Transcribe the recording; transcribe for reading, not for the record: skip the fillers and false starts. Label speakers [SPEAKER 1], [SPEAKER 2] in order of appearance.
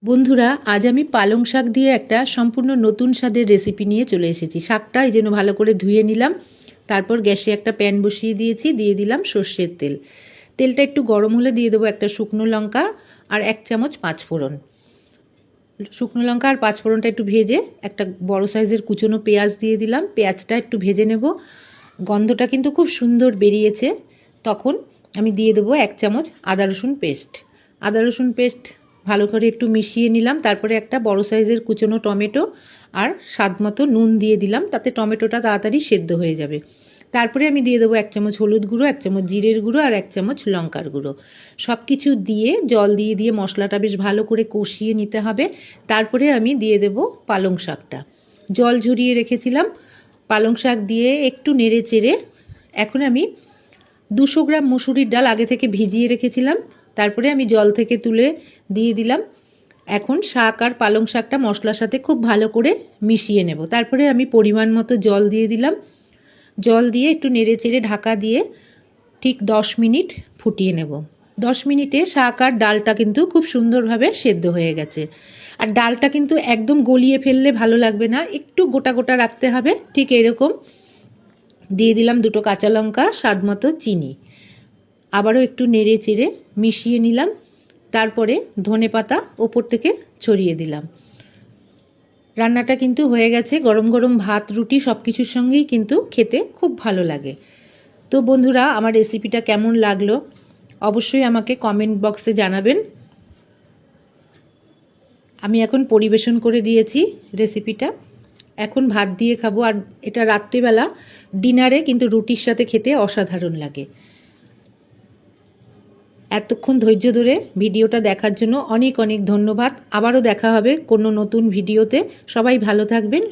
[SPEAKER 1] বন্ধুরা, আজ আমি পালং শাক দিয়ে একটা সম্পূর্ণ নতুন স্বাদের রেসিপি নিয়ে চলে এসেছি। শাকটা এই জন্য ভালো করে ধুয়ে নিলাম। তারপর গ্যাসে একটা প্যান বসিয়ে দিয়েছি, দিয়ে দিলাম সর্ষের তেল। তেলটা একটু গরম হলে দিয়ে দেবো একটা শুকনো লঙ্কা আর 1 চামচ পাঁচফোড়ন। শুকনো লঙ্কা আর পাঁচফোড়নটা একটু ভেজে একটা বড় সাইজের কুচনো পেঁয়াজ দিয়ে দিলাম। পেঁয়াজটা একটু ভেজে নেব। গন্ধটা কিন্তু খুব সুন্দর বেরিয়েছে। তখন আমি দিয়ে দেবো 1 চামচ আদা রসুন পেস্ট। আদা রসুন পেস্ট ভালো করে একটু মিশিয়ে নিলাম। তারপরে একটা বড় সাইজের কুচনো টমেটো আর স্বাদ মতো নুন দিয়ে দিলাম, তাতে টমেটোটা তাড়াতাড়ি সেদ্ধ হয়ে যাবে। তারপরে আমি দিয়ে দেবো 1 চামচ হলুদ গুঁড়ো, 1 চামচ জিরের গুঁড়ো আর 1 চামচ লঙ্কার গুঁড়ো। সব কিছু দিয়ে জল দিয়ে দিয়ে মশলাটা বেশ ভালো করে কষিয়ে নিতে হবে। তারপরে আমি দিয়ে দেবো পালং শাকটা। জল ঝরিয়ে রেখেছিলাম, পালং শাক দিয়ে একটু নেড়ে চেড়ে এখন আমি 200 গ্রাম মুসুরির ডাল আগে থেকে ভিজিয়ে রেখেছিলাম, তারপরে আমি জল থেকে তুলে দিয়ে দিলাম। এখন শাক আর পালং শাকটা মশলার সাথে খুব ভালো করে মিশিয়ে নেব। তারপরে আমি পরিমাণ মতো জল দিয়ে দিলাম। জল দিয়ে একটু নেড়ে চেড়ে ঢাকা দিয়ে ঠিক 10 মিনিট ফুটিয়ে নেব। 10 মিনিটে শাক আর ডালটা কিন্তু খুব সুন্দরভাবে সেদ্ধ হয়ে গেছে। আর ডালটা কিন্তু একদম গলিয়ে ফেললে ভালো লাগবে না, একটু গোটা গোটা রাখতে হবে। ঠিক এরকম দিয়ে দিলাম 2টো কাঁচা লঙ্কা, স্বাদ মতো চিনি। আবারও একটু নেড়ে চেড়ে মিশিয়ে নিলাম। তারপরে ধনেপাতা ওপর থেকে ছড়িয়ে দিলাম। রান্নাটা কিন্তু হয়ে গেছে। গরম গরম ভাত, রুটি সব কিছুর সঙ্গেই কিন্তু খেতে খুব ভালো লাগে। তো বন্ধুরা, আমার রেসিপিটা কেমন লাগলো অবশ্যই আমাকে কমেন্ট বক্সে জানাবেন। আমি এখন পরিবেশন করে দিয়েছি রেসিপিটা। এখন ভাত দিয়ে খাবো। আর এটা রাত্রিবেলা ডিনারে কিন্তু রুটির সাথে খেতে অসাধারণ লাগে। এতক্ষণ ধৈর্য ধরে ভিডিওটা দেখার জন্য অনেক অনেক ধন্যবাদ। আবারও দেখা হবে কোনো নতুন ভিডিওতে। সবাই ভালো থাকবেন।